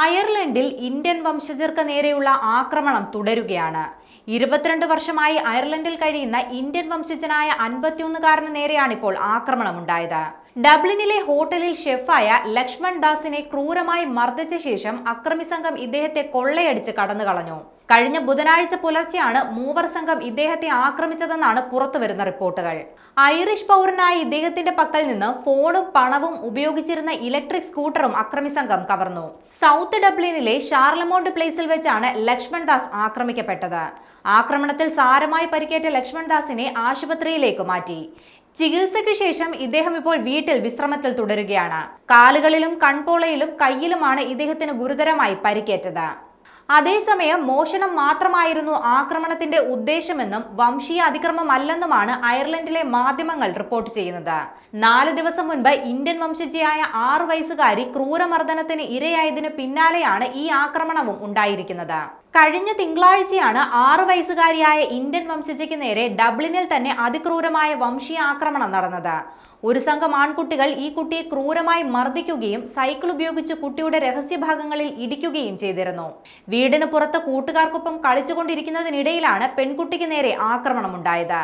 അയർലൻഡിൽ ഇന്ത്യൻ വംശജർക്ക് നേരെയുള്ള ആക്രമണം തുടരുകയാണ്. 22 വർഷമായി അയർലൻഡിൽ കഴിയുന്ന ഇന്ത്യൻ വംശജനായ 51കാരന് നേരെയാണിപ്പോൾ ആക്രമണമുണ്ടായത്. ഡബ്ലിനിലെ ഹോട്ടലിൽ ഷെഫായ ലക്ഷ്മൺ ദാസിനെ ക്രൂരമായി മർദ്ദിച്ച ശേഷം അക്രമി സംഘം ഇദ്ദേഹത്തെ കൊള്ളയടിച്ച് കടന്നുകളഞ്ഞു. കഴിഞ്ഞ ബുധനാഴ്ച പുലർച്ചെയാണ് മൂവർ സംഘം ഇദ്ദേഹത്തെ ആക്രമിച്ചതെന്നാണ് പുറത്തുവരുന്ന റിപ്പോർട്ടുകൾ. ഐറിഷ് പൗരനായ ഇദ്ദേഹത്തിന്റെ പക്കൽ നിന്ന് ഫോണും പണവും ഉപയോഗിച്ചിരുന്ന ഇലക്ട്രിക് സ്കൂട്ടറും അക്രമി സംഘം കവർന്നു. സൗത്ത് ഡബ്ലിനിലെ ഷാർലമോണ്ട് പ്ലേസിൽ വെച്ചാണ് ലക്ഷ്മൺ ദാസ് ആക്രമിക്കപ്പെട്ടത്. ആക്രമണത്തിൽ സാരമായി പരിക്കേറ്റ ലക്ഷ്മൺ ദാസിനെ ആശുപത്രിയിലേക്ക് മാറ്റി. ചികിത്സയ്ക്ക് ശേഷം ഇദ്ദേഹം ഇപ്പോൾ വീട്ടിൽ വിശ്രമത്തിൽ തുടരുകയാണ്. കാലുകളിലും കൺപോളയിലും കയ്യിലുമാണ് ഇദ്ദേഹത്തിന് ഗുരുതരമായി പരിക്കേറ്റത്. അതേസമയം മോഷണം മാത്രമായിരുന്നു ആക്രമണത്തിന്റെ ഉദ്ദേശമെന്നും വംശീയ അതിക്രമമല്ലെന്നുമാണ് അയർലൻഡിലെ മാധ്യമങ്ങൾ റിപ്പോർട്ട് ചെയ്യുന്നത്. 4 ദിവസം മുൻപ് ഇന്ത്യൻ വംശജയായ 6 വയസ്സുകാരി ക്രൂരമർദ്ദനത്തിന് ഇരയായതിനു പിന്നാലെയാണ് ഈ ആക്രമണവും ഉണ്ടായിരിക്കുന്നത്. കഴിഞ്ഞ തിങ്കളാഴ്ചയാണ് 6 വയസ്സുകാരിയായ ഇന്ത്യൻ വംശജയ്ക്ക് നേരെ ഡബ്ലിനിൽ തന്നെ അതിക്രൂരമായ വംശീയ ആക്രമണം നടന്നത്. ഒരു സംഘം ആൺകുട്ടികൾ ഈ കുട്ടിയെ ക്രൂരമായി മർദ്ദിക്കുകയും സൈക്കിൾ ഉപയോഗിച്ച് കുട്ടിയുടെ രഹസ്യഭാഗങ്ങളിൽ ഇടിക്കുകയും ചെയ്തിരുന്നു. വീടിന് പുറത്ത് കൂട്ടുകാർക്കൊപ്പം കളിച്ചുകൊണ്ടിരിക്കുന്നതിനിടയിലാണ് പെൺകുട്ടിക്ക് നേരെ ആക്രമണമുണ്ടായത്.